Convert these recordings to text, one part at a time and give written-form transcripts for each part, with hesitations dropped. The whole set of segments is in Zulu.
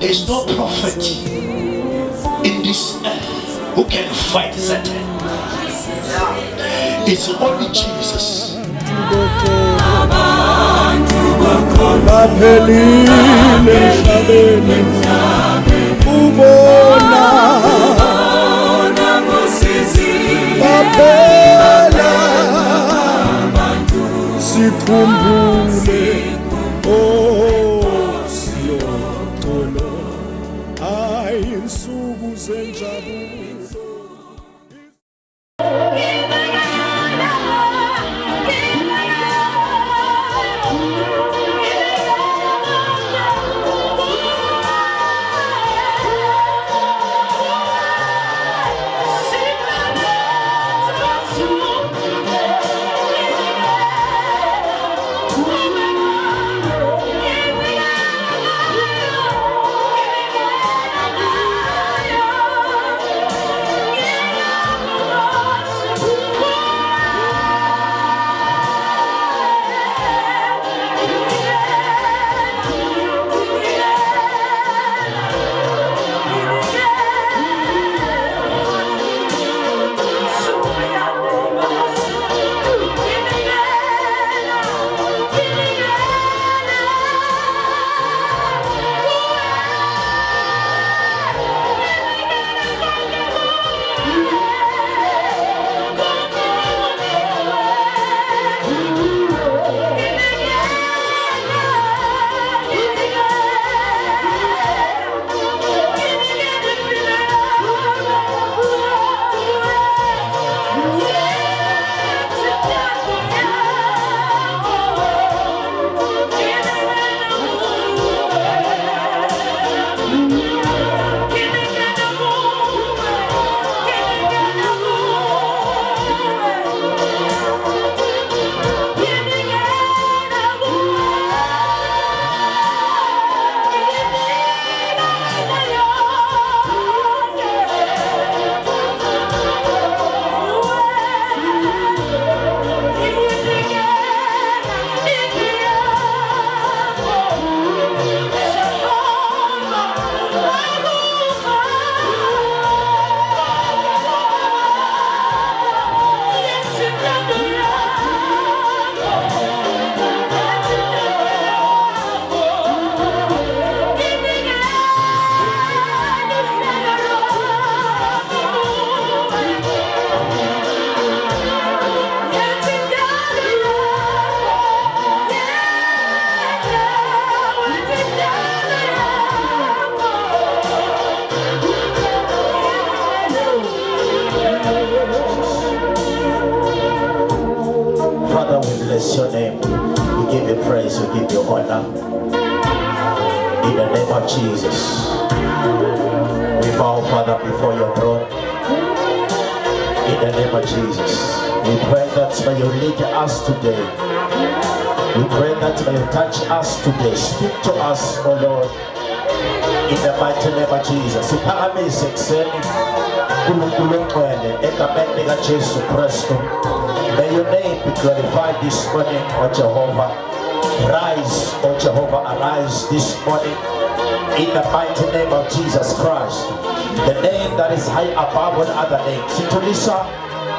There's no prophet in this earth who can fight Satan. It's only Jesus. Bless your name. We give you praise, we give you honor. In the name of Jesus, we bow, Father, before your throne. In the name of Jesus, we pray that may you lead us today. We pray that may you touch us today. Speak to us, O Lord. In the mighty name of Jesus. May your name be glorified this morning, O Jehovah. Rise, O Jehovah, arise this morning in the mighty name of Jesus Christ, the name that is high above all other names. Situlisa,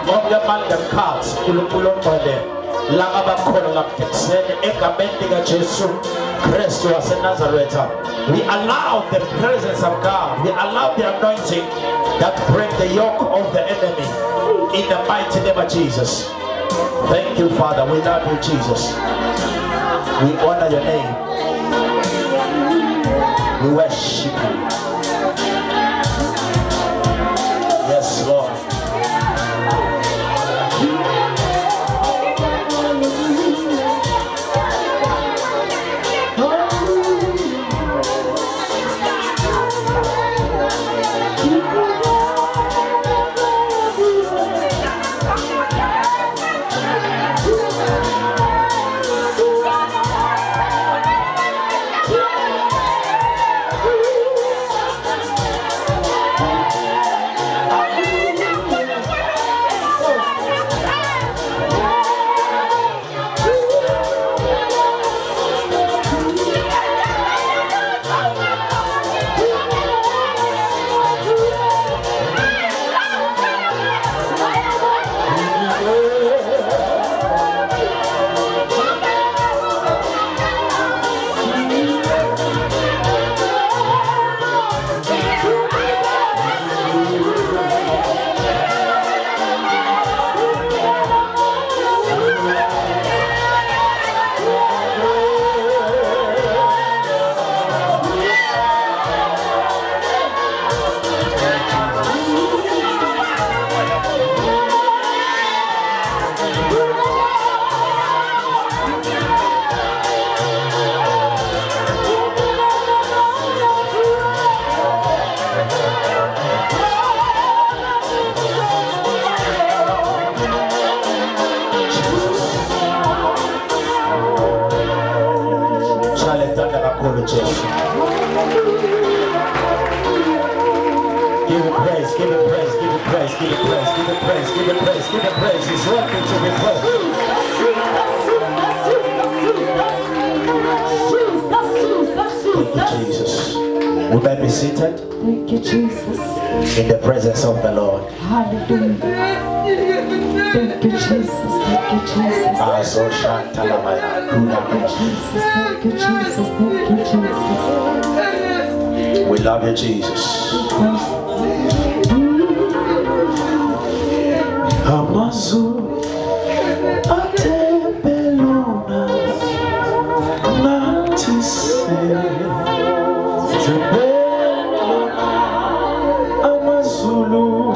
Moga Manda Kats, Kulupulopode, Lagabakola Texen, Ekamendiga Jesu, Christ was in Nazareth. We allow the presence of God, we allow the anointing that break the yoke of the enemy in the mighty name of Jesus. Thank you, Father. We love you, Jesus. We honor your name. We worship you. Yes, Lord. Jesus. Give him praise, give him praise, give him praise, give him praise, give him praise, give him praise, give him praise. He's worthy to be praised. Thank you, Jesus. Would I be seated? Thank you, Jesus. In the presence of the Lord. Hallelujah. Thank you, Jesus. Thank you, Jesus. Azo Shantalamaya. Thank you, Jesus. Thank you, Jesus. Thank you, Jesus. We love you, Jesus. Amazu atebelona natise tebelona amazulu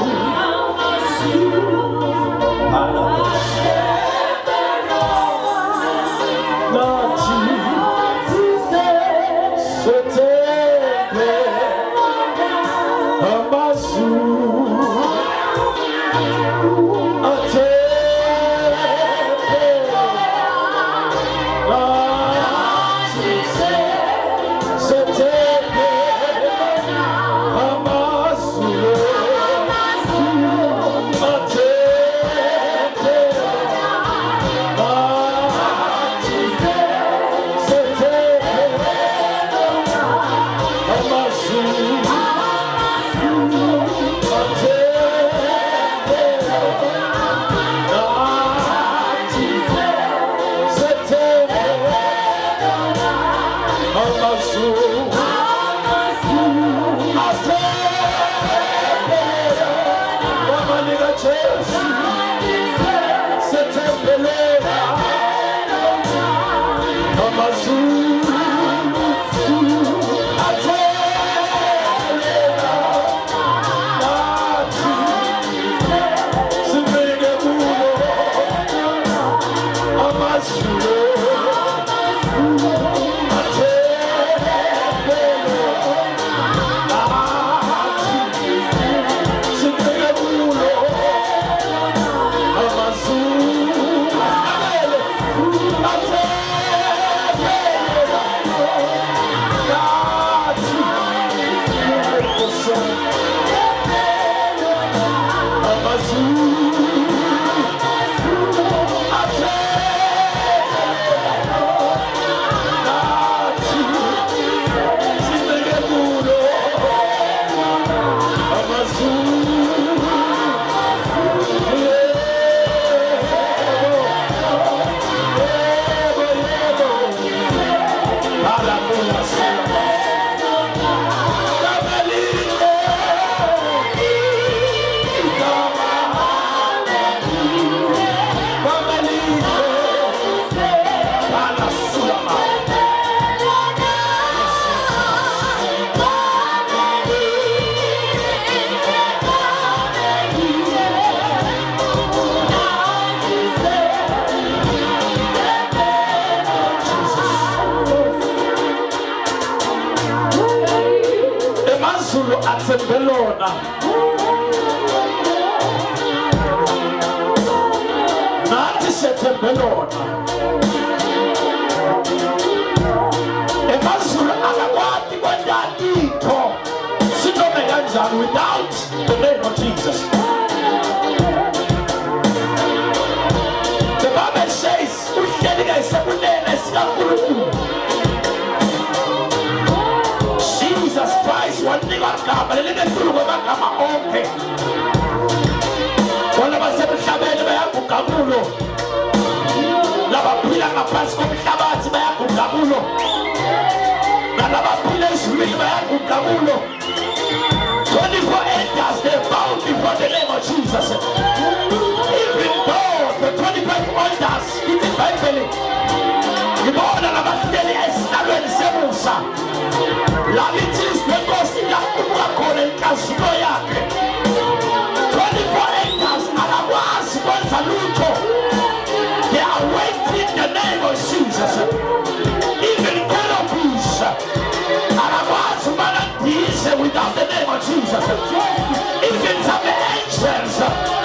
Belona Nati sete Belona Emazulu akawati kwendadito Sinome kanjani without the name of Jesus. The Bible says ushedika isakunene sikankulunkulu. Jesus Christ wanika gama lelibekulu kwamagama onke. Bona basemhlabeni bayaguga kulo. Labaphila ngaphansi komhlabathi bayaguga kulo. Nalabaphila ezulwini bayaguga kulo. 24 elders they bow before the name of Jesus. Even though the 25 elders in the Bible, ngibona labahleli esihlalweni semusa. Labithi isiphefo siyaqubuka khona inkaziyo yakhe. 24 elders abakwazi kwenza lutho. They are waiting in the name of Jesus. Even canopies abakwazi ukuba without the name of Jesus. Even some angels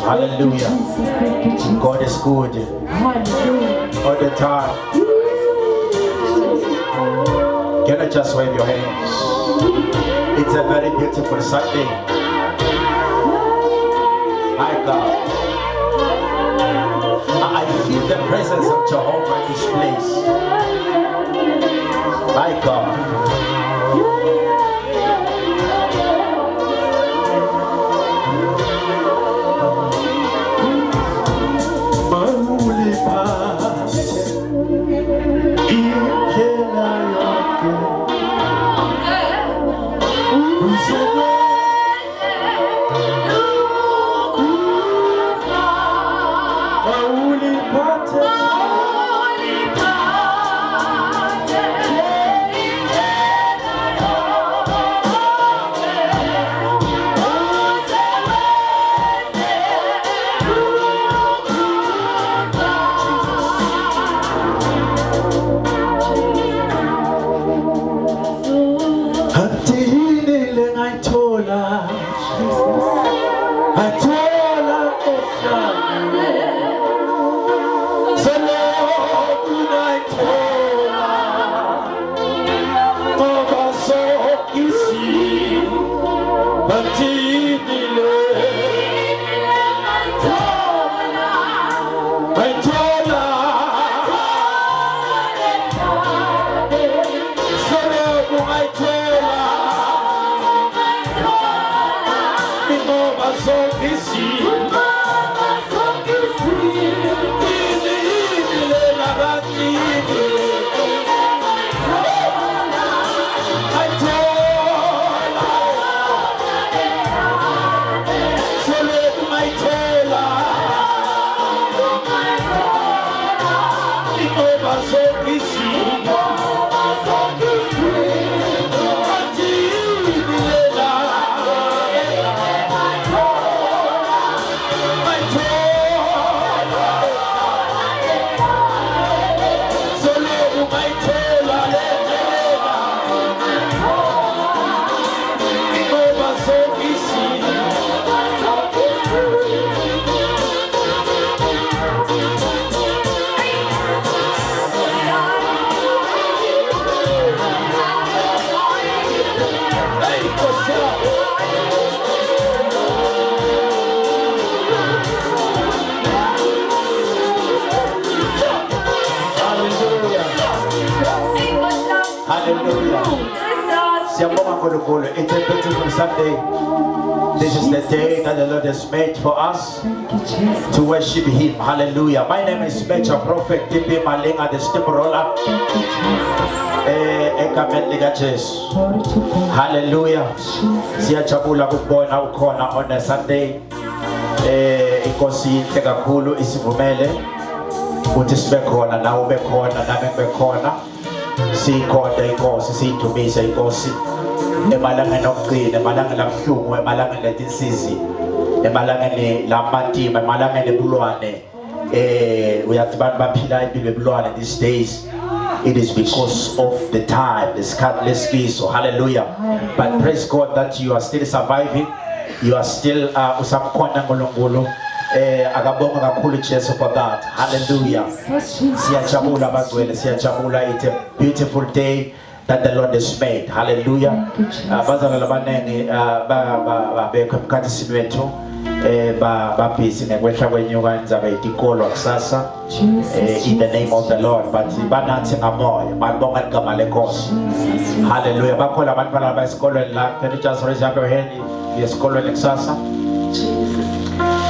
Hallelujah. God is good all the time. Can I just wave your hands? It's a very beautiful Sunday. My God, I feel the presence of Jehovah in this place. My God. Hallelujah. Siyabonga nkulunkulu. It's a beautiful Sunday. This is the day that the Lord has made for us to worship Him. Hallelujah. My name is Major Prophet T.P. Malinga, the steamroller. Egameni lika Jesu. Hallelujah. Siyajabula ukubona ukhona on a Sunday. Inkosi inhle kakhulu isivumele ukuthi sibe khona nawe ube khona nami ngibe khona. Sikhonde inkosi, siyidumise inkosi. Emalangeni okugcina, emalangeni abuhlungu, emalangeni letinsizi, emalangeni lamatima, emalangeni ebulwane. Uyathi abantu baphila impilo ebulwane these days. It is because of the time, the scarlet kiso. Hallelujah. But praise God that you are still surviving. You are still usamkhona nkulunkulu. Akabonga kakhulu Jesu for that. Hallelujah. Siyajabula abagcwele, siyajabula. It's a beautiful day that the Lord has made. Hallelujah. Bazalwane abaningi babekho emkhathini wethu babhizi ngekwehla kwenyuka indzaba yetikolo kusasa in the name of the Lord, but banathi ngamoya balibonga igama lenkosi. Hallelujah. Bakhona abantu balaba esikolweni la. Can you just raise up your hand if esikolweni kusasa?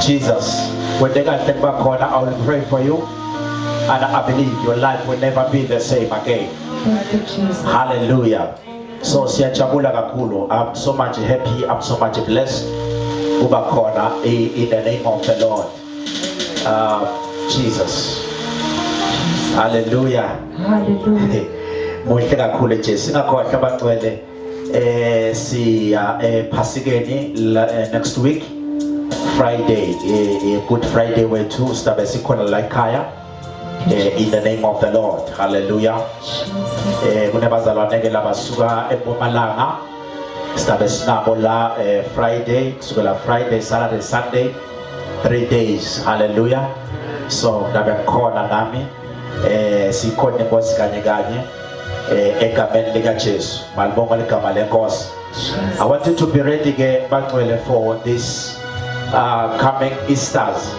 Jesus, when they got them back on, I will pray for you, and I believe your life will never be the same again. Hallelujah. So siyajabula kakhulu. I'm so much happy. I'm so much blessed. Ubakona in the name of the Lord. Jesus. Hallelujah. Hallelujah. Muhle kakhulu nje singakhohlwa abangcwele siya Pasigeni next week. Friday, Good Friday wethu sizabe sikhona la ekhaya in the name of the Lord. Hallelujah. Kunebazalwane ke labasuka eMpumalanga sizabe sinabo la Friday, kusukela Friday, Saturday, Sunday, 3 days. Hallelujah. So ndabe khona nami sikhona inkosi kanye kanye egameni lika Jesu. Malibonga ligama lenkosi. I want you to be ready ke bangcwele for this coming Easters.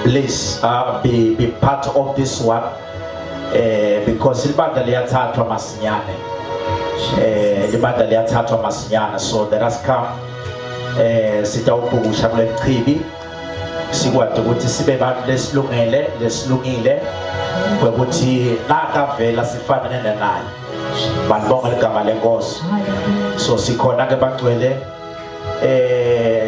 Please be part of this one because ibandla liyathathwa masinyane. Ibandla liyathathwa masinyane, so let us come sitawubhukusha kule chibi sikwade ukuthi sibe bantu lesilungile ukuthi nakavela sifanele naye. Balibonga ligama lenkosi. So sikhona ke bangcwele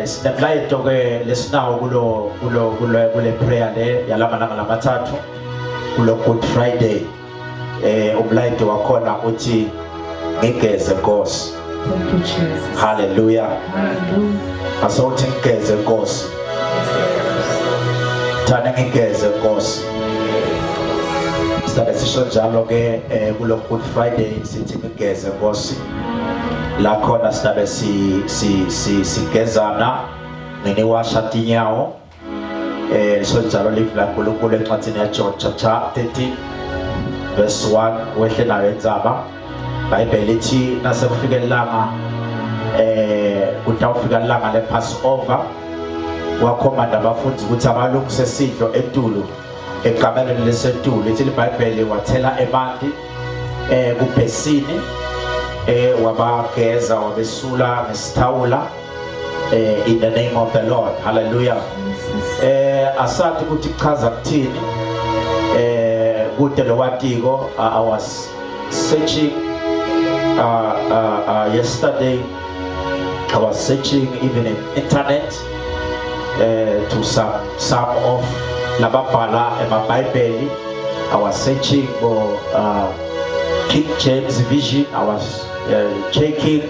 sinemlayito ke lesinawo kule prayer le yalamalanga lamathathu kulo Good Friday. Umlayito wakhona uthi ngigeze Nkosi. Thank you, Jesus. Hallelujah. Hallelujah. Asawuthi ngigeze Nkosi. Thana ngigeze Nkosi. Sizabe sisho njalo ke kulo Good Friday sithi ngigeze Nkosi. La khona sizabe sigezana ngeniwasha tinyawo. Lisho njalo live la nkulunkulu encwadini ya John chapter 13 verse 1 wehle nayo endzaba. Bible lithi nasekufika ilanga kutawufika ilanga le Passover wakhomanda abafundi ukuthi abalungise isidlo etulu egameni lesetulu. Lithi iBhayibheli wathela emanti kubhesini wabageza wabesula ngesithawula in the name of the Lord. Hallelujah. Asathi ukuthi chaza kuthini kude lo watiko. I was searching yesterday. I was searching even in internet to some of lababhala eMabhayibheli. I was searching for King James Version. I was checking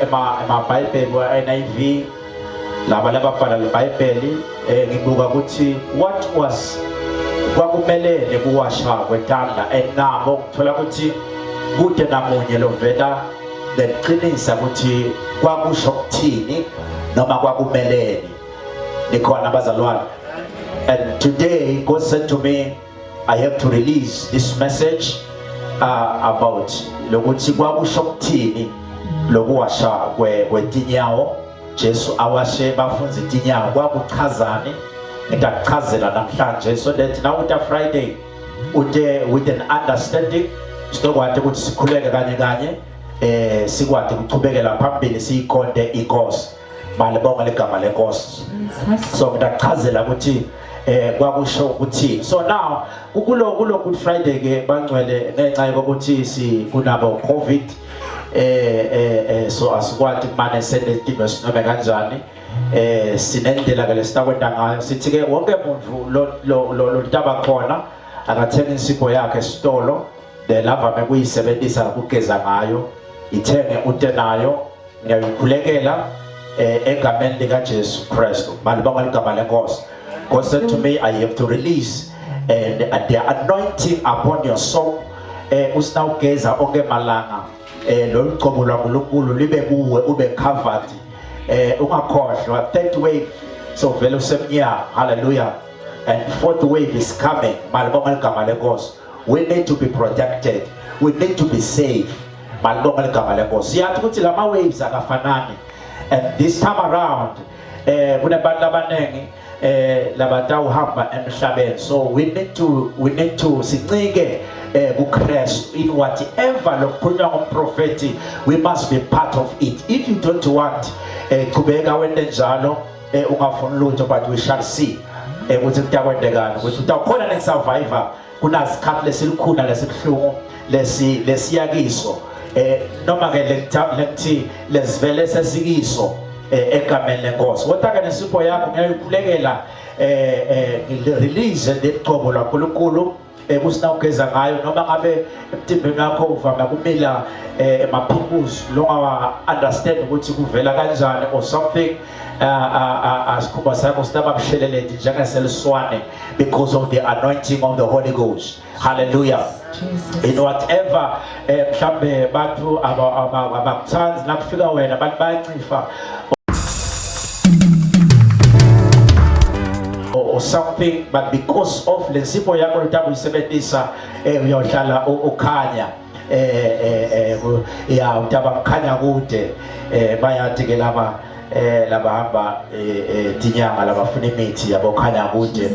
eMabhayibheli NIV. Lababhala leBhayibheli ngibuka ukuthi what was kwakumelele kuwasha kwetandla enabo kuthola ukuthi kude namunye lovela leqinisa ukuthi kwakusho ukuthini noma kwakumelele. Nikhona abazalwane. And today God said to me, I have to release this message about lokuthi kwakusho ukuthini lokuwasha kwetinyawo. Jesu awashe bafunza itinyawo kwakuchazani ngitachazela namhlanje so that now uta Friday with an understanding sizokwazi ukuthi sikhuleke kanye kanye sikwazi ukuchubekela phambili siyikhonde inkosi malibonga legama lenkosi so ngidachazela ukuthi kwakusho ukuthi so now kulo Good Friday ke bangcwele ngenxa yokuthi si kunabo COVID so asikwazi kumane sende izinto sinome kanjani sinendlela ke lesitakwenza ngayo sithi ke wonke umuntu lo ntaba khona akathenga insipho yakhe esitolo lava bekuyisebenzisa ukugeza ngayo ithenge utenayo ngiyayikhulekela egameni lika Jesu Christ malibonga ligama lenkosi. God said to me, I have to release and the anointing upon your soul. Usinawugeza onke malanga lo mcobo lwaNkulunkulu libe kuwe ube covered ungakhohlwa. Third wave so vele usemnyama. Hallelujah. And fourth wave is coming. Malibonga ligama lenkosi. We need to be protected. We need to be safe. Malibonga ligama lenkosi. Siyathi ukuthi lama waves akafanani. And this time around kunabantu abaningi labatawuhamba emhlabeni, so we need to sincike kuChrist in whatever lokukhulunywa ngomprofeti. We must be part of it. If you don't want kubeka wende njalo ungafuna lutho, but we shall see ukuthi kutakwendekani ukuthi utakhona nesurvivor kunasikhathi lesilikhuna lesibhlungu lesiyakiso noma ke lekuthi lesivele sesikiso egameni lenkosi. Kodwa ke nesipho yakho ngiyayikhulekela release leqobo laNkulunkulu kusinawugeza ngayo noma ngabe emtimbeni wakho uvama kumila emaphumuzo longa understand ukuthi kuvela kanjani or something asikhumba sakho sitababsheleleti njengeseliswane because of the anointing of the Holy Ghost. Hallelujah. Jesus. In whatever mhlambe bantu abakuthanzi nakufika wena abantu bayancifa or something, but because of lensipho yakho litabuyisebenzisa uyohlala ukhanya ya utabakhanya kude bayathi ke laba labahamba tinyanga labafuna imithi yabokhanya kude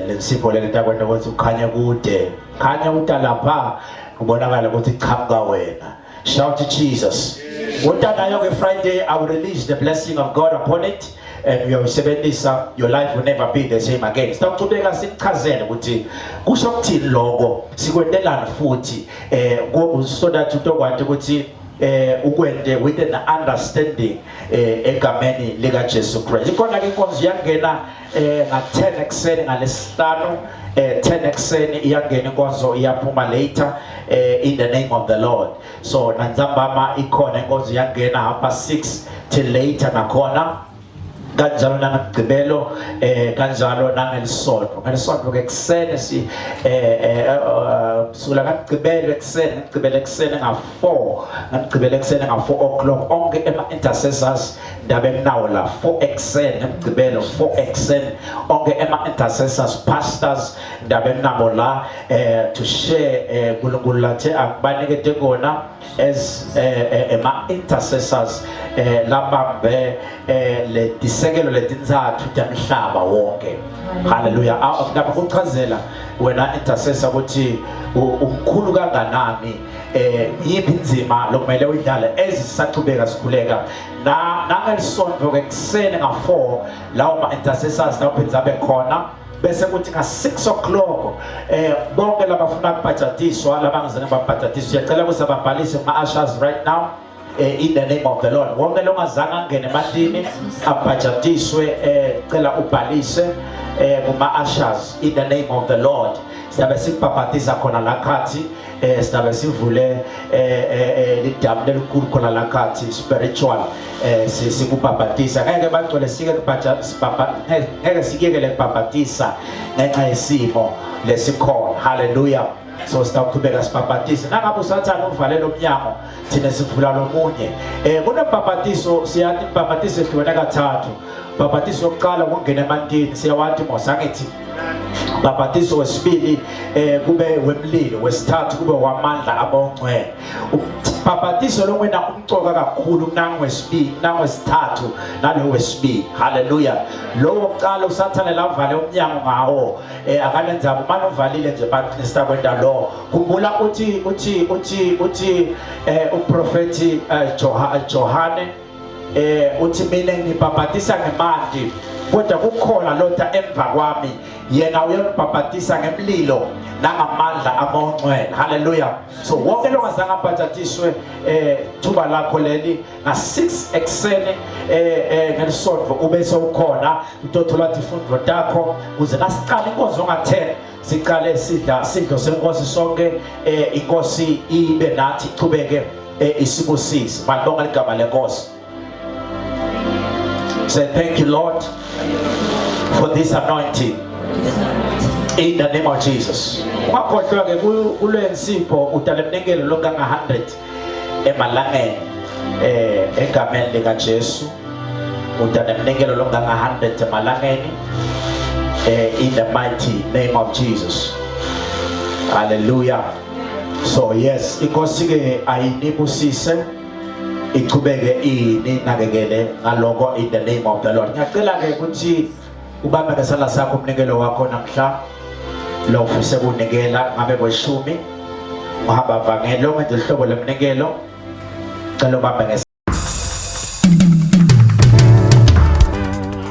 lensipho lelitabona ukuthi ukhanya kude khanya utalapha kubonakala ukuthi iqhamuka wena. Shout to Jesus. Utanayo ke Friday I will release the blessing of God upon it. And we are sebenzisa, your life will never be the same again. Stop kubeka sichazele ukuthi kusho ukuthini lokho sikwendelana futhi so that utokwazi ukuthi ukwende with an understanding egameni lika Jesu Christ. Ikhona ke inkonzo yangena nga 10 ekseni ngalesihlanu 10 ekseni iyangena inkonzo iyaphuma later in the name of the Lord. So nanzambama ikhona inkonzo yangena hapa 6 till later nakhona kanjalo nangegqibelo kanjalo nangelisonto ngelisonto ke kusene si sula ngegqibelo eksene nga 4 o'clock onke ema intercessors ndabe kunawo la 4 eksene ngegqibelo 4 eksene onke ema intercessors pastors ndabe kunabo la to share uNkulunkulu lathe akubanikete kona as ema intercessors labambe le disekelo letinzathu tamhlaba wonke. Hallelujah. Ngapha kuchazela wena intercessor ukuthi umkhulu kanganani yiphi inzima lokumele uyidlale ezisaqhubeka sikhuleka nangelisonto ke kusene nga 4 lawo ma intercessors lapho abe khona bese kuthi nga 6 o'clock bonke labafuna ukubhajatiswa labangizene babhajatiswa siyacela ukuthi ababhalise ma ushers right now in the name of the Lord. Wonke longazange angene ematini abhajatiswe cela ubhalise kuma ushers in the name of the Lord. Siyabe sikubhabhatiza khona lakhathi siyabe sivule lidamu lelikhulu khona lakhathi spiritual sikubhabhatisa ngeke bagcwele sike ngeke sikekele kubhabhatisa ngenxa yesimo lesikhona. Hallelujah. So sitaqhubeka sibhabhatise nangabe usathana uvalele umnyango thina sivula lomunye kunebhabhatiso siyathi ibhabhatiso ehlukene kathathu. Bhabhatiso yokuqala ukungena emantini siyawathi mosangithi bhabhatiso wesibili kube wemlilo wesithathu kube wamandla abongcwele sibhabhatiso longwena umcoka kakhulu kunangwesibili nangwesithathu nalowesibili. Hallelujah. Lo wokuqala usathane lavale umnyango ngawo akalenza umane uvalile nje baqinisa kwenda lo. Khumbula uthi uprofeti Johane uthi mina ngibhabhatisa ngemandi kodwa kukhona lotha emva kwami yena uyabhabhatisa ngemlilo nangamandla amongcwele. Hallelujah. So wonke lo ngazange abhapatiswe thuba lakho leli nga6 ekseni ngelisonto ube sewukhona utothola izifundo takho ukuze nasiqala inkonzo nga10 siqale sidlo senkosi sonke inkosi ibe nathi ichubeke isibusisi. Malibonga ligama lenkosi. Say thank you Lord for this anointing in the name of Jesus. Ungakhohlwa ke kule nsipho utalemnikelo lokanga 100 emalangeni egameni lika Jesu. Utalemnikelo lokanga 100 emalangeni in the mighty name of Jesus. Hallelujah. So yes, inkosi ke ayinibusise ichubeke ininakekele ngaloko in the name of the Lord. Ngiyacela ke ukuthi ubambe ngesandla sakho umnikelo wakho namhla lo ufise kunikela ngabe kweshumi uhamba vangelo ngenze ihlobo lemnikelo. Cela ubambe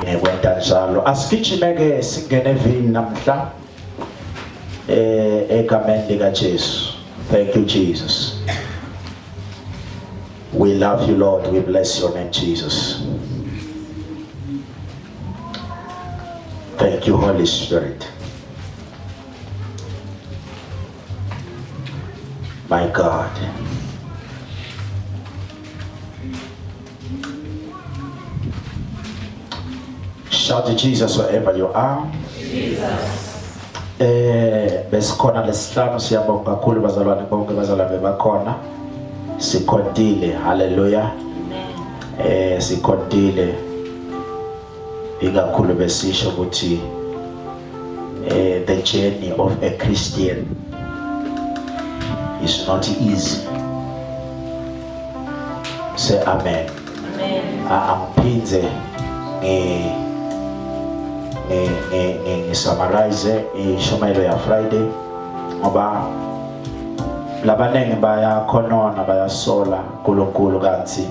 ngekwenta njalo. Asigijime ke singene evini namhla egameni lika Jesu. Thank you Jesus. We love you Lord. We bless your name Jesus. Thank you Holy Spirit. My God. Shout to Jesus wherever you are. Jesus. Besikhona lesihlanu siyabonga kakhulu bazalwane bonke bazalwane bakhona. Sikondile. Hallelujah. Amen. Sikondile. Ikakhulu besisho ukuthi the journey of a Christian is not easy. Say amen. Amen. Angiphinze summarize ishumayelo ya Friday ngoba labanenge bayakhonona bayasola uNkulunkulu kanti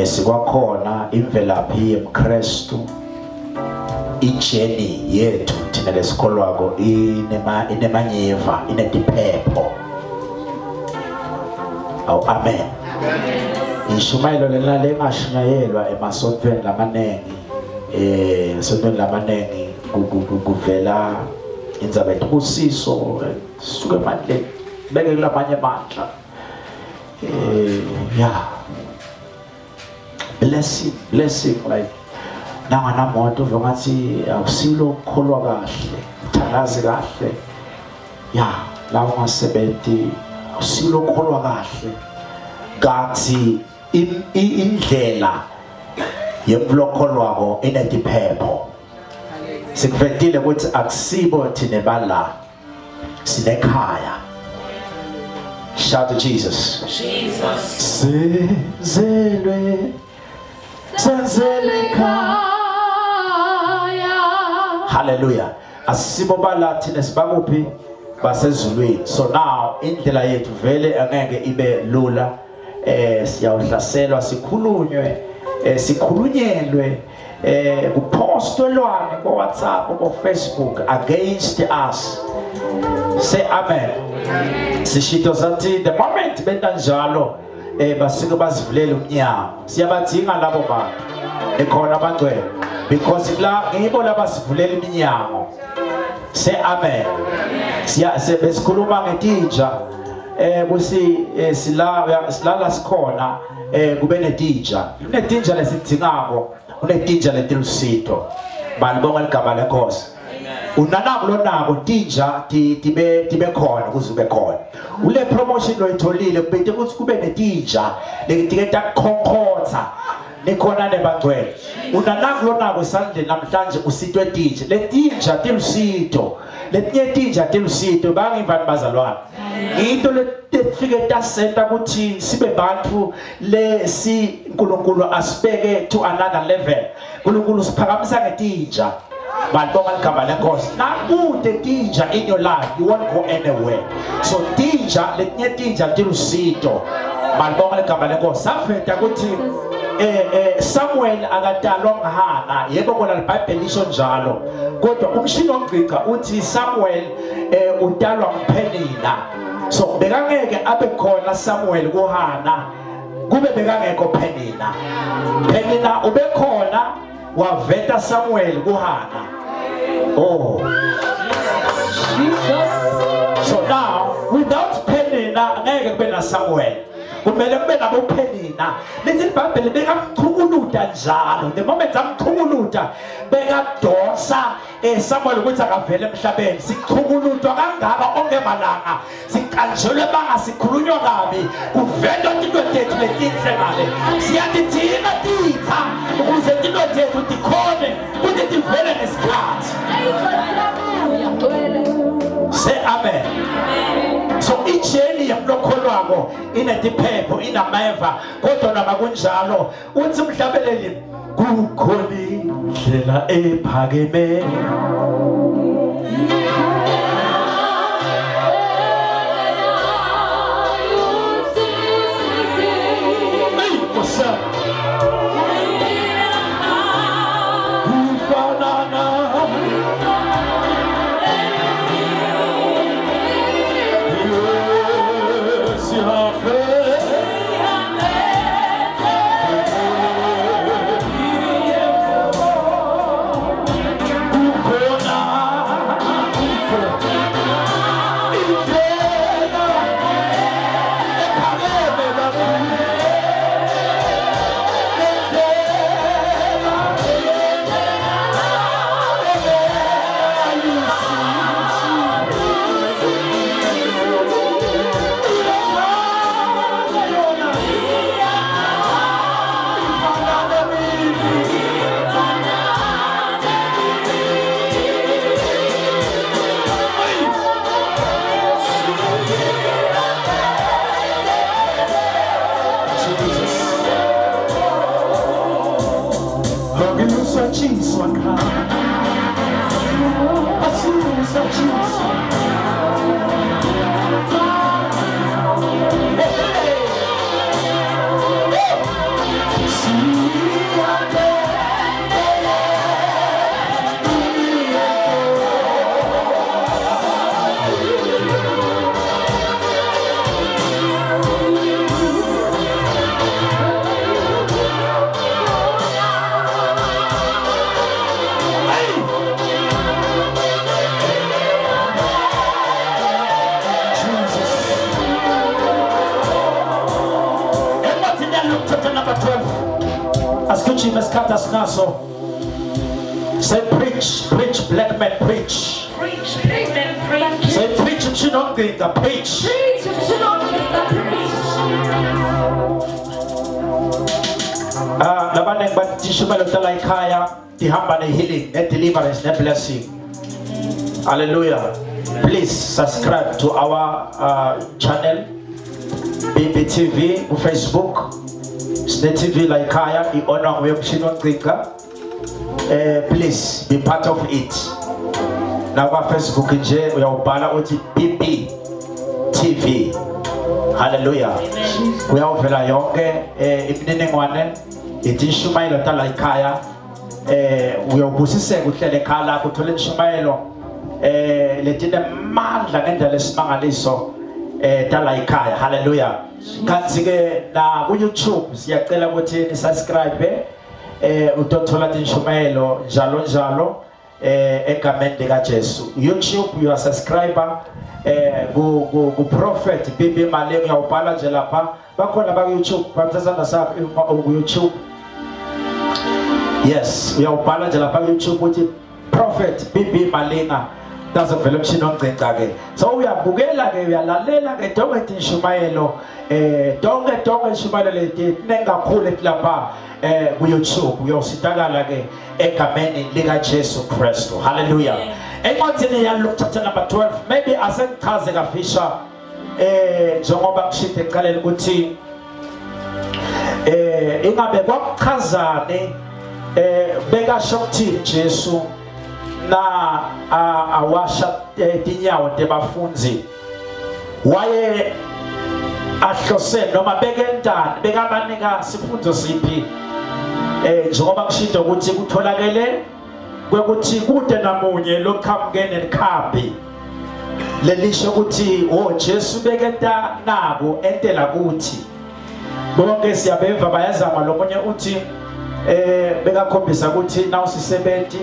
sikwakhona imvelaphi yemKristu ijeni yethu thina lesikholwako inemanyeva inediphepho. Aw amen. Ishumayelo lena lengashunyayelwa emasontweni lamanengi esontweni lamanengi kuvela indzaba ebusiso suke manje beke lamanye amandla yeah. Blessing like nanganamoto vongathi awusilo kholwa kahle thalazi kahle ya lawo ngasebenzi awusilo kholwa kahle kanti indlela yemlokholwako inediphepho. Sikuvetile ukuthi akusibo thina bala sinekhaya. Shout to Jesus. Jesus. Senzelwe khaya. Hallelujah. Asibo bala thina sibakuphi basezulwini. So now indlela yethu vele angeke ibe lula. Siyawuhlaselwa sikhulunywe sikhulunyelwe kupostolwane ko WhatsApp ko Facebook against us. Say amen. Sishito zathi the moment benta njalo basike basivulela umnyango siyabadinga labo bantu ekhona abangcwele because la ngibo labasivulela iminyango. Say amen. Besikhuluma ngetija kusi silala sikhona kube netija lesidingako unetija letilusito. Balibonga ligama lenkosi. Unanako lonako tija tibe khona kuze ube khona. Ule promotion loyitholile kubete ukuthi kube netija letiketa khonkhotha nikhona nebangcwele unanakulona kwesandleni namhlanje usitwe tinje letinja tilusito letinye tinja tilusito bangivani bazalwane into letifike tasenta ukuthi sibe bantfu lesi uNkulunkulu asibeke to another level uNkulunkulu siphakamisa ngetinja balibonga ligama lenkosi nakude tinja in your life you won't go anywhere so tinja letinye tinja tilusito balibonga ligama lenkosi safeta ukuthi Samuel akatalwa ngahana yebo kona iBhayibheli lisho njalo kodwa umshini womgqiqa uthi Samuel utalwa nguPenina so bekangeke abe khona Samuel kuHana kube bekangekho Penina ube khona waveta Samuel kuHana oh so now without Penina ngeke kube na Samuel kumele kube nabo Penina lethi iBhayibheli bekamchukuluta njalo the moment amchukuluta bekadonsa Samuel ukuthi akavele emhlabeni sichukuluta kangaka onke malanga sikanjelwe bangasikhulunywa kabi kuvela into tethu letinhle ngale siyathi thina titha ukuze into tethu dikhone ukuthi sivele nesikhathi say amen so ijeni yamlokholwako inetiphepho inameva kodwa nabakunjalo uthi umhlabeleli kukhona indlela ephakeme Say preach, black man preach. Preach, black man preach. Say preach, mshinongqika preach. Preach, mshinongqika preach. Labaneng bathi shumelo tala ikhaya tihamba healing, deliverance, blessing. Hallelujah. Please subscribe to our channel BBTV on Facebook. Sne TV like Kaya, I honor we mshinongqika. Please be part of it. Now our Facebook nje uyawubhala uthi BB TV. Hallelujah. Uyawuvela yonke imininingwane ithi Ishumayelo tala ikhaya uyawubusiseka uhlele ekhaya lakho uthola Ishumayelo letine mandla ngendlela esimangaliso tala ikhaya. Hallelujah. Kanti ke na ku YouTube siyacela ukuthi ni subscribe utothola Ishumayelo njalo egameni lika Jesu. YouTube you are subscriber ku prophet BB Malenga uyawubhala nje lapha bakhona ba YouTube bamthazana sakho ku YouTube. Yes, uyawubhala nje lapha ku YouTube uthi prophet BB Malenga Tazovela umshini oncinca ke. So uyabukela ke uyalalela ke donke inshumayelo donke inshumayelo leti nengakhulu lapha ku YouTube uyositakala ke egameni lika Jesu Kristu. Hallelujah. Encwadini ya Luke chapter number 12 maybe asengichaze kafisha njengoba ngishithe eqaleni ukuthi ingabe kwakuchazane bekasho ukuthini Jesu na awasha tinyawo tebafunzi waye ahlose noma bekentani bekabanika sifundzo siphi njengoba kushito ukuthi kutholakele kwekuthi kude namunye lokhamukene nekhambi lelisho ukuthi Jesu bekenta nabo entela kuthi bonke siyabeva bayazama lomunye uthi bekakhombisa ukuthi nawusisebenzi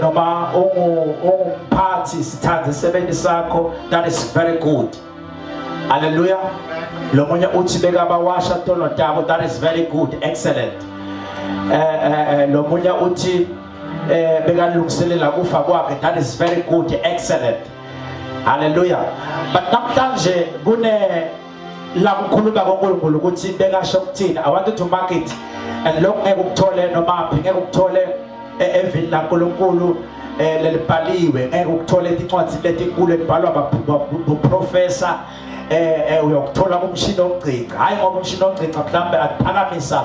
noma ungumphathi sithathe isebenzi sakho, that is very good. Hallelujah. Lomunye uthi bekabawasha tono tabo, that is very good, excellent. Lomunye uthi bekalungiselela kufa kwakhe, that is very good, excellent. Hallelujah. But namhlanje kune la kukhuluma ngoNkulunkulu ukuthi bekasho ukuthini. I wanted to mark it and lokho ngeke ukuthole noma ngeke ukuthole evini laNkulunkulu lelibhaliwe, ngeke ukuthole incwadi letinkulu elibhalwa buprofessor uyokuthola umshini oncinca, hayi ngoba umshini oncinca mhlambe akuphakamisa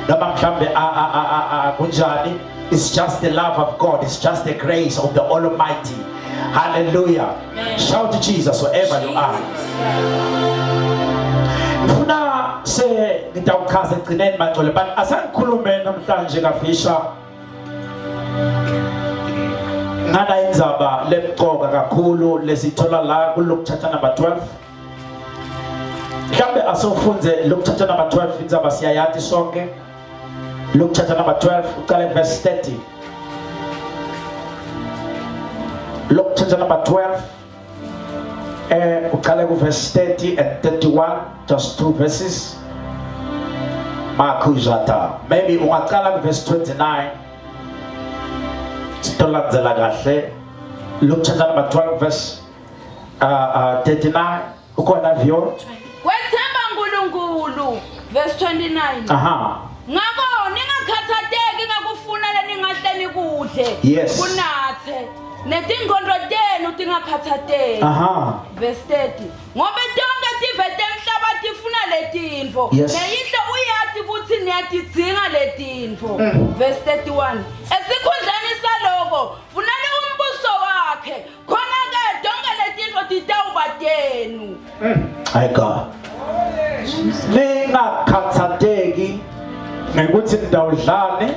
noma mhlambe kunjani. It's just the love of God, it's just the grace of the Almighty. Hallelujah. Amen. Shout to Jesus wherever you are. Funa se ngitawuchaza egcineni mangcwele, but asangikhulume namhlanje kafisha ngana indzaba lemqoka kakhulu lesithola la ku Luke chapter number 12. Mhlambe asofunze Luke chapter number 12 indzaba siyayathi sonke. Luke chapter number 12 uqale verse 30. Luke chapter number 12 uqale ku verse 30 and 31, just two verses. Makujata. Maybe ungaqala ku verse 29. Stolandzela kahle. Luke chapter number 12 verse 39. Ukhona vyo? Wethemba uNkulunkulu verse 29. Aha. Ngakho ningakhathateki ngakufuna leningahleni kuhle. Yes. Kunathe. Netingqondo tenu tingakhathateki. Aha. Verse 30. Ngoba tonke tive temhlaba tifuna letinfo. Yes. Neyinto uyathi ukuthi niyatidzinga letinfo. Verse 31. Esikhundleni saloko funani umbuso wakhe. Khona ke tonke letinfo titawuba tenu. My God. Ningakhathateki ngekuthi nidawudlane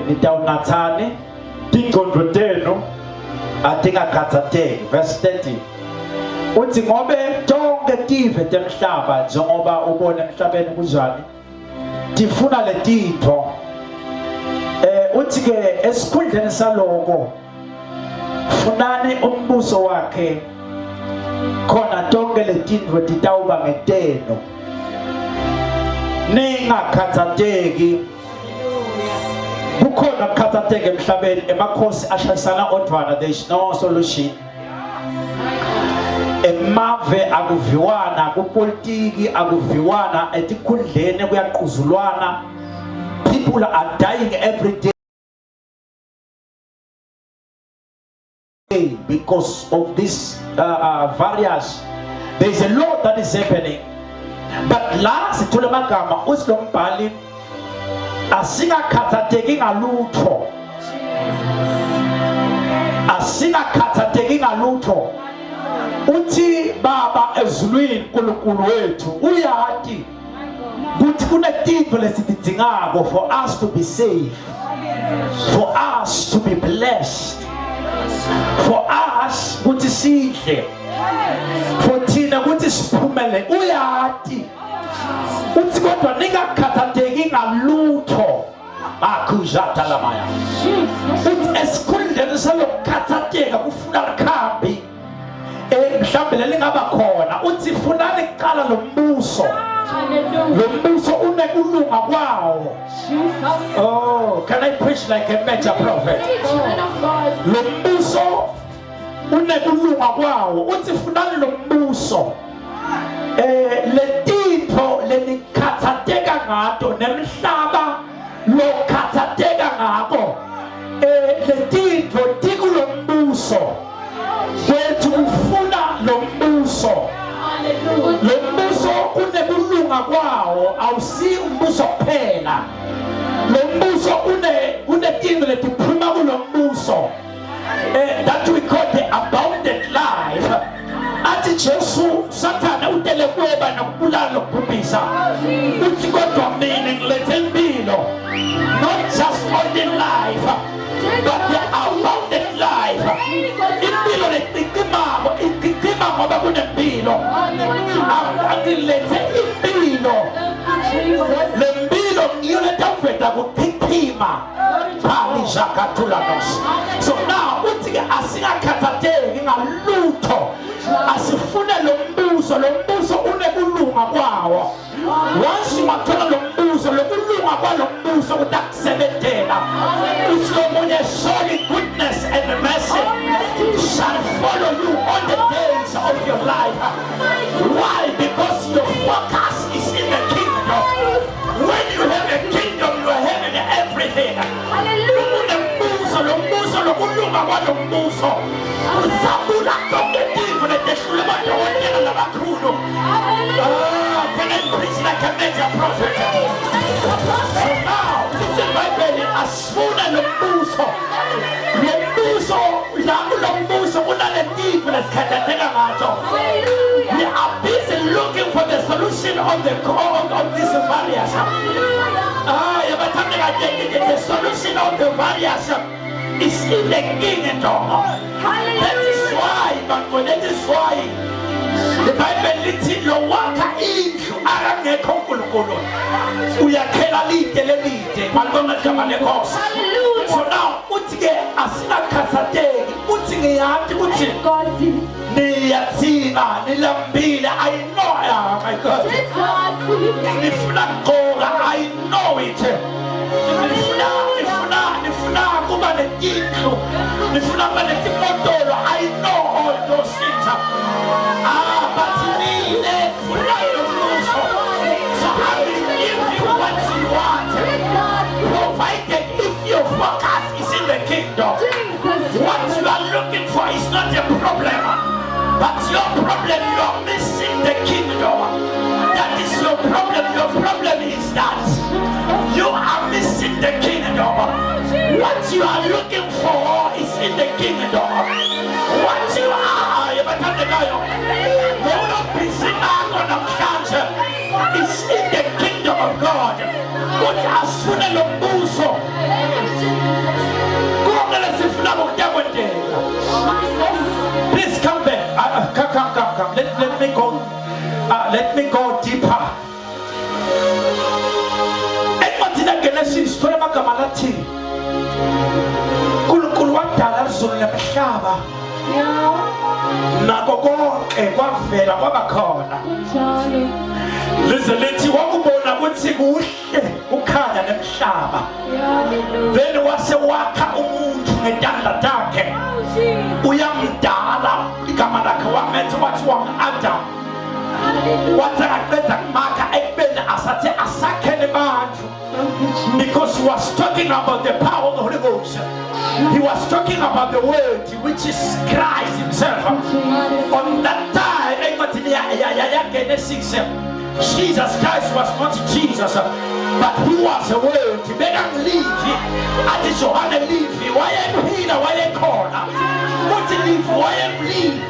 nidawunathane tingqondo tenu atingakhathateki. Verse 30 uthi ngobe tonke tive temhlaba njengoba ubona emhlabeni kunjani tifuna letintfo uthi ke esikhundleni saloko funani umbuso wakhe, khona tonke letintfo titawuba ngetenu. Ningakhathateki. Kukhona ukukhathateka emhlabeni, emakhosi ashayisana odwana, there is no solution. Emave akuviwana, kupolitiki akuviwana, etikhundleni kuyaqhuzulwana. People are dying every day because of this various. There is a lot that is happening. But la sithole magama usilombhali asingakhathateki ngalutho. Asingakhathateki ngalutho. Uthi baba ezulwini uNkulunkulu wethu uyathi ukuthi kunetipho lesitidingako for us to be safe, for us to be blessed, for us ukuthi sidle, for thina ukuthi siphumele. Uyathi uthi kodwa ningakhathateki ngalutho. Akujata lamaya uthi esikhundleni salokukhathateka kufuna likhambi mhlawumbe lelingaba khona. Uthi funani kuqala lo mbuso. Lo mbuso une kulunga kwawo. Jesus. Oh, can I preach like a major prophet? Man of God. Lo mbuso unekulunga kwawo. Uthi funani lo mbuso. Letintfo lenikhathateka ngato nemhlaba lokhathateka ngako. Letintfo tikulo mbuso. Wethu ufuna lo mbuso. Lo mbuso unekulunga kwawo, awusi umbuso kuphela. Lo mbuso unetinto letiphuma kulo mbuso. That we call the abundant life. Athi Jesu Satan utele kweba nakubulala lokubhubhisa. Uthi kodwa mina ngilethe impilo. Not just only life, but the abundant life. Impilo letikima ngoba kunempilo. Angilethe impilo. Lempilo ngiyo letaveta kuphima. So now uthi asingakhathateki ngalutho. Asifune lo mbuso unekulunga kwawo. Once wathola lo mbuso lokulunga kwalo mbuso utakusebenzela. Usilomunye solid goodness and mercy shall follow you all the days of your life. Why? Because your focus is in the kingdom. When you have a kingdom, you are having everything. Lo mbuso lokulunga kwalo mbuso usabula konke into letehlule badokotela labakhulu. Can I preach like a major prophet? So now, it's in my belly, asifuna lo mbuso. Lo mbuso, lo mbuso unaletinto lesikhathatheka ngato. We are busy looking for the solution of these barriers. The solution of the barriers is in the kingdom. That is why the Bible lithi lo wakha indlu akangekho uNkulunkulu uyakhela lide lelide malibona igama lenkosi. So now uthi ke asinakhathateki uthi ngiyathi uthi niyathina nilambile. I know, oh my God. Nifuna kuqoka, I know it. Nifuna kuba netindlu, nifuna kuba netimotolo, I know all those things. But nile funa yombuso. So I will give you what you want, provided if your focus is in the kingdom. What you are looking for is not a problem, but your problem, you are missing the kingdom. That is your problem. Your problem is that you are missing the kingdom. What you are looking for is in the kingdom. What you are is in the kingdom of God. What asuna lo mbuso. Please come back. Come. Let me go deeper. Ekwathina Genesis story magama lathi uNkulunkulu wadala izulu nemhlaba. Nakho konke kwavela kwabakhona. Lize lithi wakubona ukuthi kuhle ukhanya nemhlaba. Then wase wakha umuntu ngentandla takhe. Uyamdala igama lakhe wametha wathi wang-Adam. Wathi akaqeda kumaka ekubeni asathi asakhele bantu. Because he was talking about the power of the Holy Ghost. He was talking about the word which is Christ himself. On that time, Jesus Christ was not Jesus, but he was a word. He began leave. At the Johanna leave. Why am Peter? Why am corner? What to leave? Why am leave?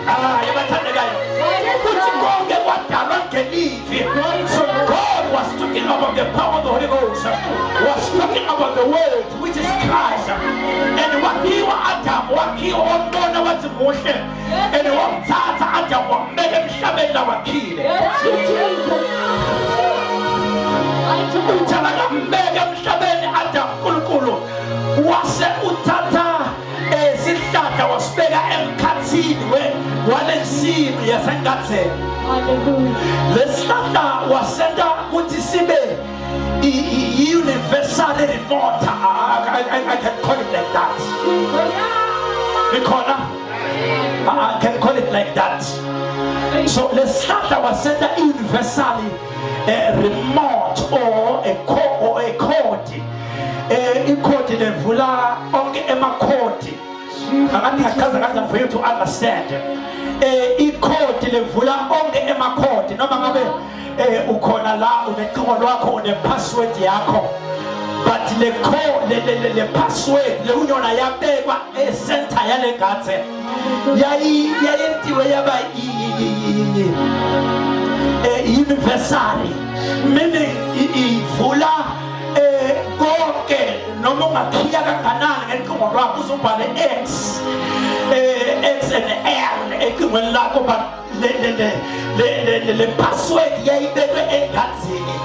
So God was talking about the power of the Holy Ghost, was talking about the word which is Christ. And what he was Adam, what he on was motion, and what Tata Adam, what made him Shabella Wakil. Utalaga Megam Shabel Adam Kulukulu was Utata Zitata was bigger and Katsin when one and see yes and that's it. Let's start was sent out Utisibe universally remote. I can call it like that. I can call it like that. So let's start our center universally remote or a code. A code levula onke emakhodi. Akathi for you to understand. A code levula onke emakhodi noma ngabe ukhona la unecingo lwakho une password yakho. But le password le unyona yabekwa center yale ngathe yayentiwe yaba universal, meaning ivula konke noma ungakhiya kanganani ngecingo lwakho uzobhale X and L ecingweni lakho, but le password yayibekwe engathini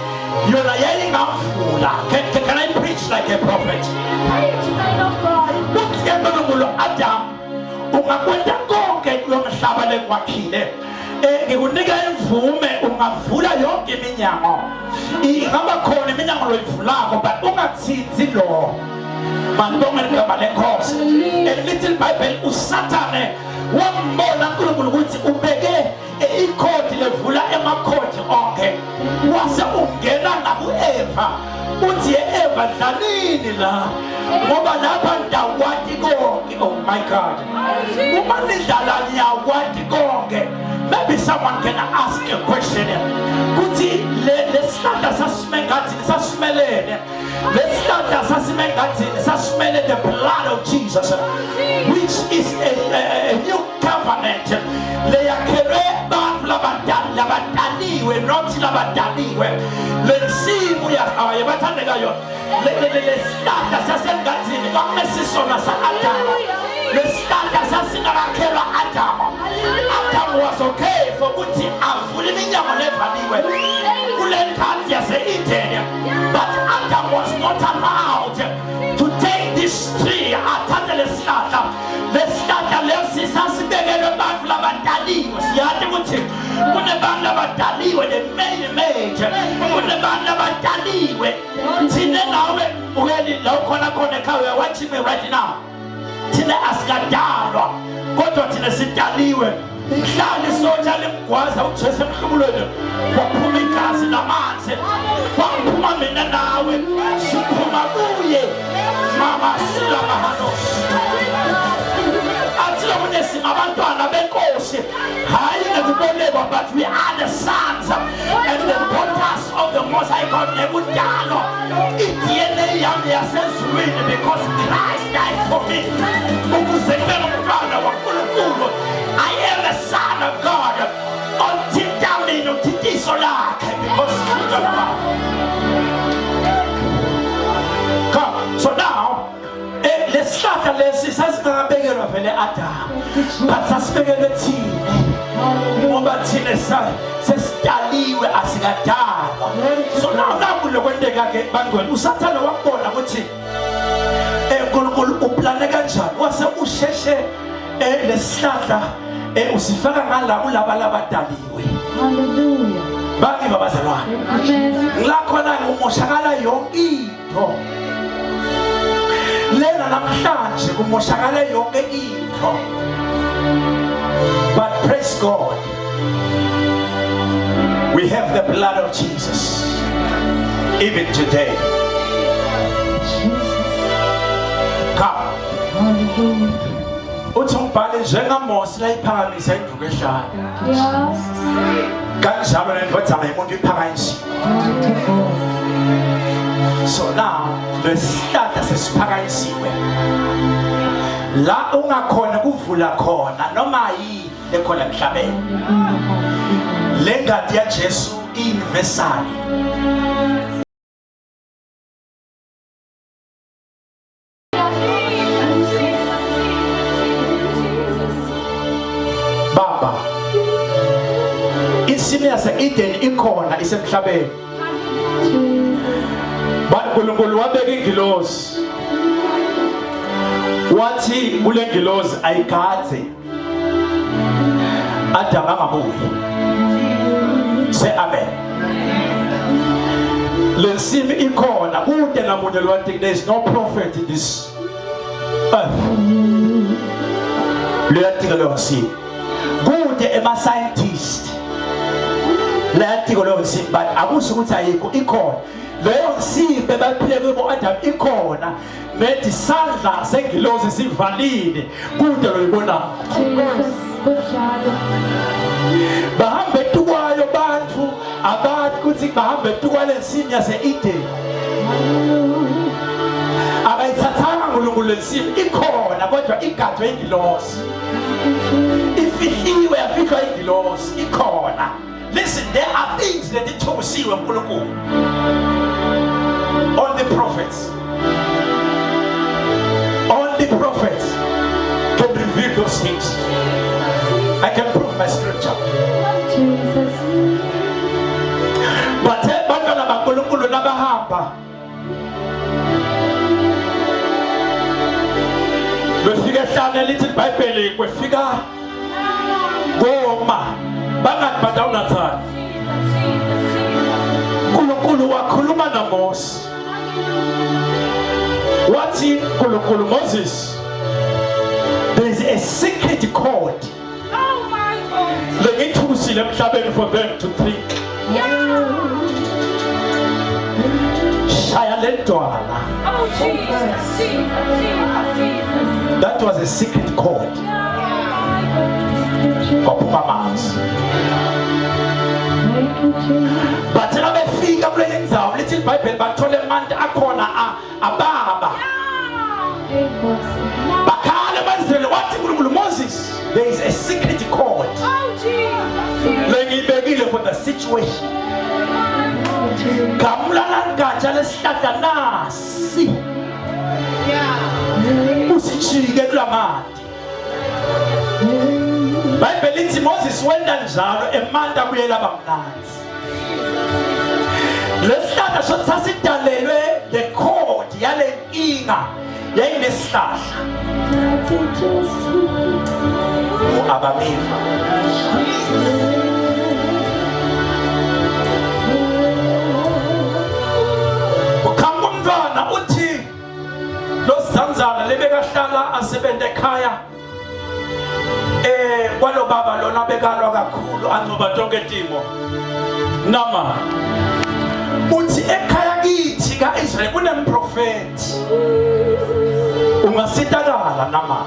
yona yayingavula. Can I preach like a prophet? Adam ungakwenda konke lomhlaba lekwakhile ngikunika imvume ungavula yonke iminyango ingaba khona iminyango loyivulako but ungathinzi lo mandonga ligama lenkosi. Little Bible usathane wambona uNkulunkulu ukuthi ubeke ikhodi levula emakhodi onke wase ungena naku-Eva uthi Eva dlalini la ngoba lapha ngiyakwati konke. Oh my God, uma nidlala niyakwati konke. Maybe someone can ask a question kuthi lesihlahla sasimengathini sasimelene, lesihlahla sasimengathini sasimele the blood of Jesus, which is a new covenant leyakhelwe bantu labadaliwe, not labadaliwe. Lensimu yahaye bathandekayo lesihlahla sasengathini kwakumesisona sa-Adamu, lesihlahla sasingakakhelwa Adamu. Adam was okay for ukuthi avule iminyango levaliwe kule nkathi yase-Eden, but Adam was not allowed to take this tree athathe lesihlahla. Lesihlahla lesi sasibekelwe bantu labadaliwe. Siyazi ukuthi kunebantu labadaliwe the kunebantu labadaliwe. Thina nawe ukeli la ukhona khona ekhaya watch me right now. Thina asikadalwa kodwa thina sidaliwe. Mhlawumbe isotsha limgwaza uJesu emhlubulweni waphuma igazi namanzi waphuma mina nawe siphuma kuye mama sila mahano atila kunesima abantwana benkosi hayi ngekubolekwa, but we are the sons and the daughters of the Most High God. Nekudalo iDNA yami yasezulwini because Christ died for me ukuze ngibe ngumntwana waNkulunkulu. I am a son of God until damn utithiso lakhe because of God. Come, so now lesihlahla lesi sasingakabekelwa vele Adamu, but sasibekelwe thina ngoba thina sesidaliwe asikadalwa. So now naku lokwenteka-ke bangcwele usathane wakubona ukuthi uNkulunkulu uplane kanjani, wase usheshe lesihlahla usifaka ngala kulaba labadaliwe. Hallelujah. Bangi babazalwane. Amen. Nglakhona umoshakala yonke into. Lena namhlanje kumoshakala yonke into. But praise God, we have the blood of Jesus even today. Come. Hallelujah. Uthi umbhale njengaMose la iphakamisa induku ehlala Yes. kanjalo nendodana yomuntu iphakamisa. So now lesihlahla sesiphakamisiwe la ungakhona kuvula khona noma yini ekhona emhlabeni. Le ngadi ya Jesu universal. Baba, isimo yase-Eden ikhona isemhlabeni. uNkulunkulu wabeka ingilosi wathi kule ngilosi ayigadze Adamu angabuyi. Say amen. Lensimi ikhona kude namunye lwathi there is no prophet in this earth. Leyatika leyo nsimi kude ema-scientist leyatika leyo nsimi but akusho ukuthi ayikho ikhona leyo nsimi baphile kubo Adam ikhona nethi isandla sengilozi sivalile kude loyibona bahambe tukwayo bantu abathi kuthi bahambe tukwale nsimi yase-Eden abayithathanga uNkulunkulu lensimi ikhona kodwa igadwe ingilosi ifihliwe yafihlwa ingilosi ikhona. Listen, there are things that ithukusiwe uNkulunkulu on the prophets. Only prophets can reveal those things. I can prove my scripture. Jesus. But bantwana baNkulunkulu nabahamba befika hlane lithi iBhayibheli kwefika goma bangathi badawunathani uNkulunkulu wakhuluma noMoses wathi uNkulunkulu Moses, there is a secret code lengithusile emhlabeni for them to think. Shaya lentwala. That was a secret code. But now they figure playing down little Bible but told them man akona ababa. Bakale manzele wathi uNkulunkulu Moses, there is a secret code. Lengibekile for the situation. Kamulana gatsha lesihlahla nasi. Usichike kulamati. Bible lithi Moses wenda njalo emanda kuyela bamnanzi. Lesihlahla sosasidalelwe the code yale nkinga yayinesihlahla. Abamiva. Ukhambumntwana uthi losizanzana lebekahlala asebenza ekhaya kwalo baba lona bekalwa kakhulu ancoba tonke timo nama uthi ekhaya kithi kaIsrael kunemprofeti ungasitakala nama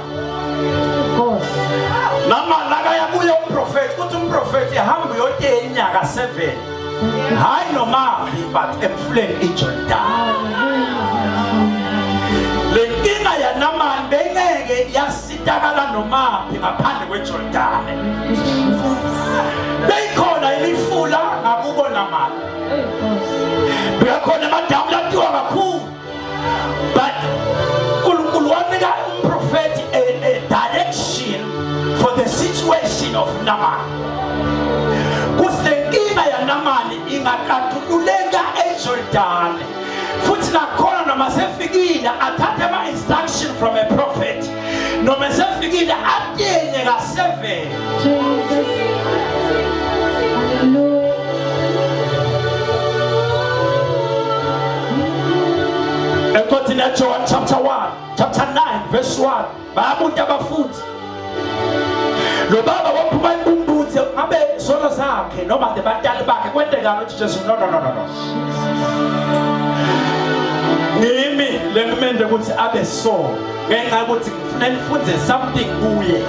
nakaya kuye umprofeti uthi umprofeti ehamba uyothe inyaka 7 hayi noma but emfuleni iJordan lenkinga yaNamani bengeke yasitakala noma ngaphandle kweJordan beyikhona imifula ngakubo Namani bekhona amadamu latiwa kakhulu but uNkulunkulu wanika umprofeti a direction for the situation of Namani. Kusenkinga yaNamani ingakatululeka eJordan futhi nakhona noma sefikile athathe ama instruction from a prophet noma sefikile atenye ka7 According to John chapter 9 verse 1 bayabunta abafundi lo baba waphuma imbumbuthi ngabe sono zakhe noma debatali bakhe kwendekana uthi Jesu no ngimi lengimende ukuthi abe so ngenxa ukuthi ngifuna nifunze something kuye.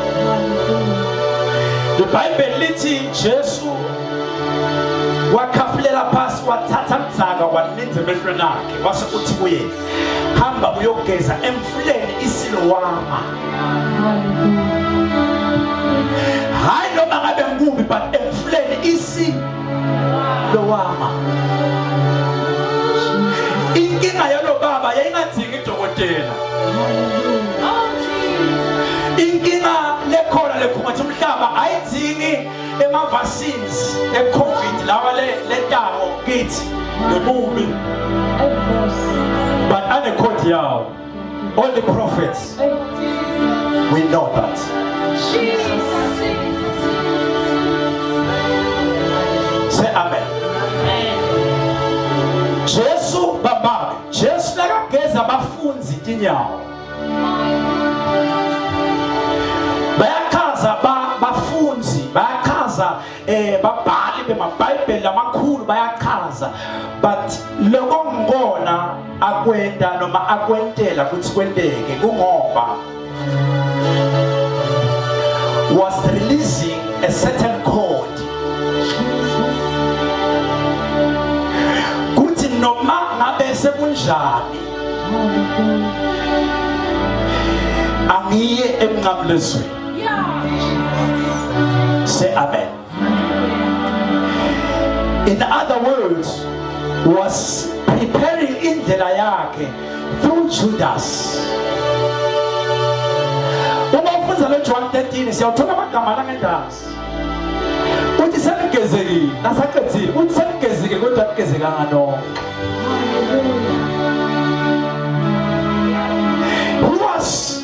The Bible lithi Jesu wakhafulela phasi wathatha mdzaka waninza emehlweni akhe wase uthi kuye hamba uyogeza emfuleni iSilowama. Hayi noma ngabe ngumbi but emfuleni iSilowama. Inkinga yalo baba yayingadingi idokotela. Inkinga lekhona lekhumathi umhlaba ayidingi ema-vaccines e-COVID lawa letako kithi lebubi but anekhodi yawo. All the prophets we know that. Say amen. Jesus tinyawo. Bayachaza bafunzi, bayachaza babhali bemabhayibheli amakhulu bayachaza, but lokho ngibona akwenda noma akwentela futhi kwenteke kungoba was releasing a certain code. Kuthi noma ngabe sekunjani angiye emnqamlezweni. Say amen. In other words, was preparing indlela yakhe through Judas. Uma ufunza lo John 13 siyawuthola amagama la ngendazi. Uthi senigezekile, nasaqedile, uthi senigezekile kodwa akugezekanga no. He was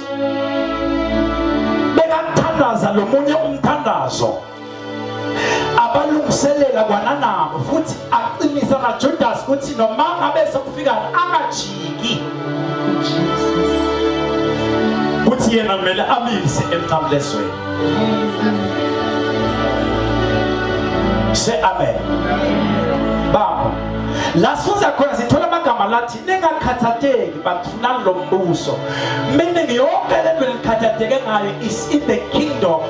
bekathandaza lo munye umthandazo. Abalungiselela kwananabo futhi aqinisa na Judas ukuthi noma ngabe sekufika angajiki. Uthi yena kumele amise emnqamlezweni. Say amen. Baba, la sifunza khona sithola amagama lathi ningakhathateki bafuna lo mbuso. Meaning yonke lento elikhathateke ngayo is in the kingdom.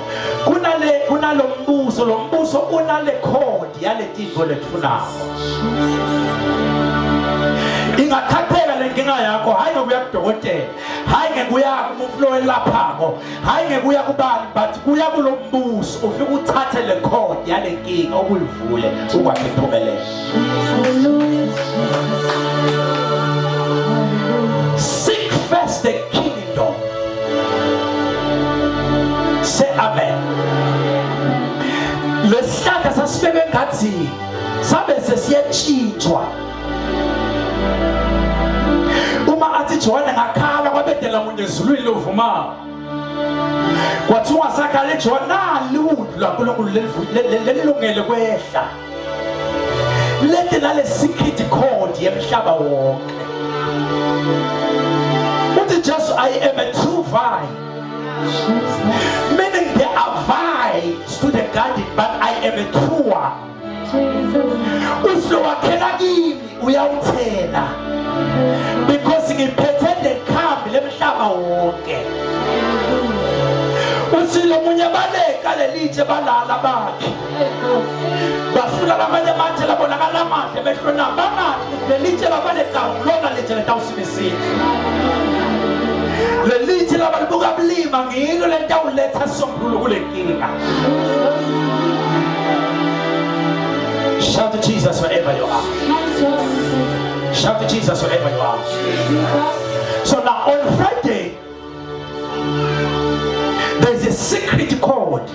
Kunalo mbuso, lo mbuso unale code yale tinto lekufunayo. Ingakhatheka lenkinga yakho, hayi ngokuya kudokotela, hayi ngekuya kumflo elaphako, hayi ngekuya kubani, but kuya kulo mbuso ufike uthathe le code yale nkinga okuyivule ukwazi ukuphumelela. Seek first the kingdom. Say amen. Lesihlahla sasibeke engadini sabe sesiyetshintshwa. Uma athi John ngakhala kwabedela munye ezulwini lovuma. Kwathiwa sakale John naludu laNkulunkulu lelilungele kwehla. Lethe nale secret code yemhlaba wonke. Uthi just I am a true vine. Meaning there are vines to the garden, but I am a true one. Usilowakhela kimi uyawuthela because ngiphethe lekhambi lemhlaba wonke. Usilo munye baleka lelitshe balala bakhe bafuna lamanye amathe labonakala amahle behlona bangathi lelitshe babaleka lona litshe letawusimisile. Lelitshe labalibuka bulima ngilo letawuletha sombululo kule nkinga. Shout to Jesus wherever you are. Shout to Jesus wherever you are. So now on Friday, there is a secret code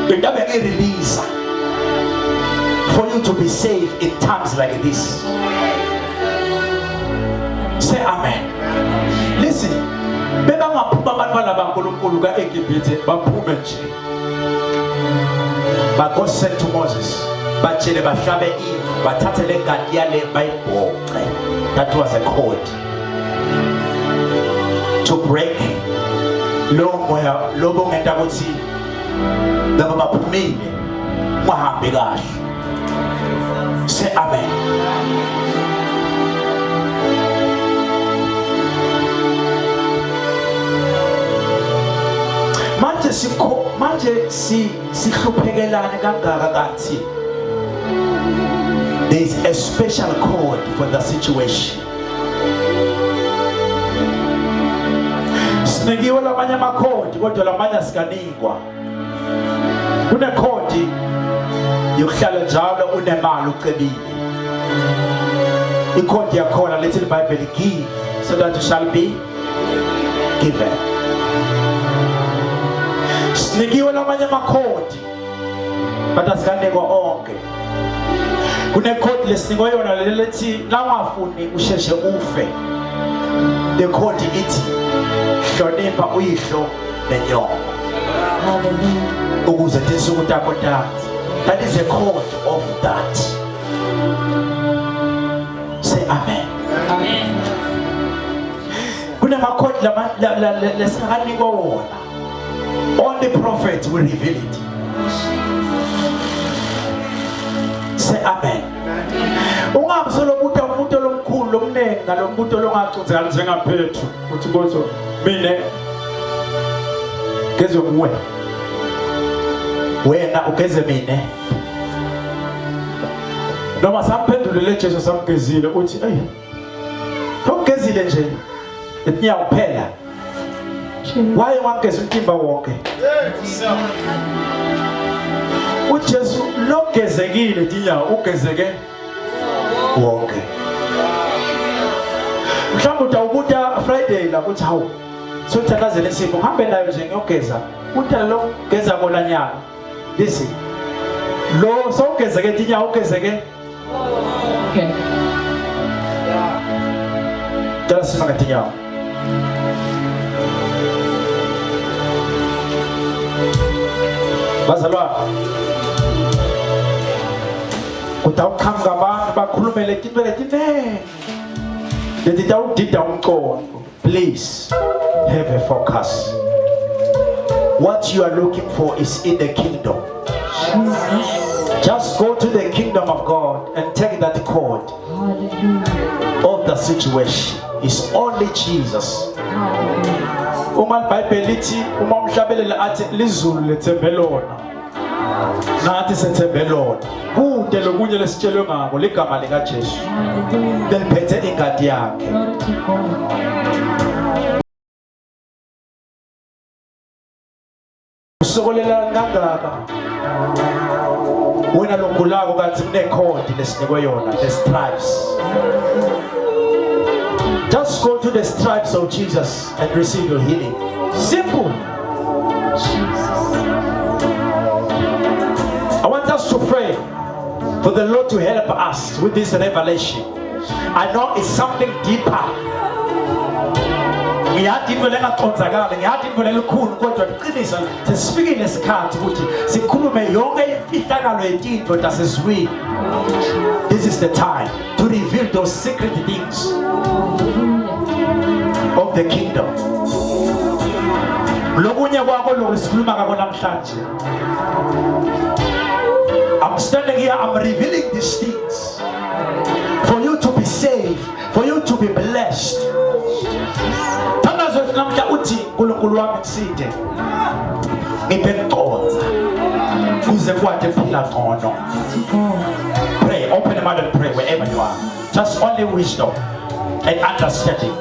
that will release for you to be safe in times like this. Say amen. Listen, beba ngaphuma abantwana baNkulunkulu kaEgibhithe baphume nje. But God said to Moses, batshele bahlabe imvu bathathe le gadi yale bayibhoxe. That was a code to break lo moya lobo ngenta ukuthi laba baphumile mahambe kahle. Say amen. Manje sihluphekelane kangaka kanti there is a special code for the situation. Sinikiwe lamanye amakhodi kodwa lamanye asikanikwa. Kune khodi yokuhlala njalo unemali ucebile. Ikhodi yakhona lethi iBhayibheli give so that you shall be given. Sinikiwe lamanye amakhodi but asikanikwa onke. Kune code lesinikwe yona lelethi la ungafuni usheshe ufe. The code ithi hlonipha uyihlo nenyoko. Ukuze insuku takho ntanzi. That is a code of that. Say amen. Amen. Kunemakhodi lesingakanikwa wona. Only prophet will reveal it. Say amen. Ungamsolo buta umuntu lomkhulu lomnene nalombuto longacudzana njengaphethu uthi bozo mina geze kuwe. Wena ugeze mina. Noma samphendulele Jesu samgezile uthi hey. Ngizile nje. Etinya kuphela. Waye wangeza umtimba wonke. uJesu logezekile tinya ugezeke wonke. Mhlawumbe utawubuta Friday la kuthi hawu sothandazele isipho ngihambe nayo nje ngiyogeza utha lo geza kona nyaka listen lo sowugezeke tinya ugezeke okay just simanga tinya bazalwa utawukhanga abantu bakhulumele into letinene letitawudida umqondo. Please have a focus. What you are looking for is in the kingdom. Just go to the kingdom of God and take that cord of the situation. It's only Jesus. Uma iBhayibheli lithi uma umhlabelele athi lizulu lethembelona nathi sethembelona kude lokunye lesitshelwe ngako ligama lika Jesu beliphethe ingadi yakhe. Usokolela ngangaka wena lokulako kanti kunekhodi lesinikwe yona the stripes. Just go to the stripes of Jesus and receive your healing. Simple. I want us to pray for the Lord to help us with this revelation. I know it's something deeper. Ngiyathi into lengacondzakala, ngiyathi into lelikhulu kodwa iqiniso sesifikile isikhathi ukuthi sikhulume yonke imfihlakalo yetinto tasezwini. This is the time to reveal those secret things of the kingdom. Lokunye kwakho lokisikhuluma ngako namhlanje. I'm standing here, I'm revealing these things for you to be saved, for you to be blessed. Tangazo namhla uthi uNkulunkulu wami kuside. Ngiphe ngqonza. Kuze kwathi phila ngcono. Pray, open your mouth and pray wherever you are. Just only wisdom and understanding.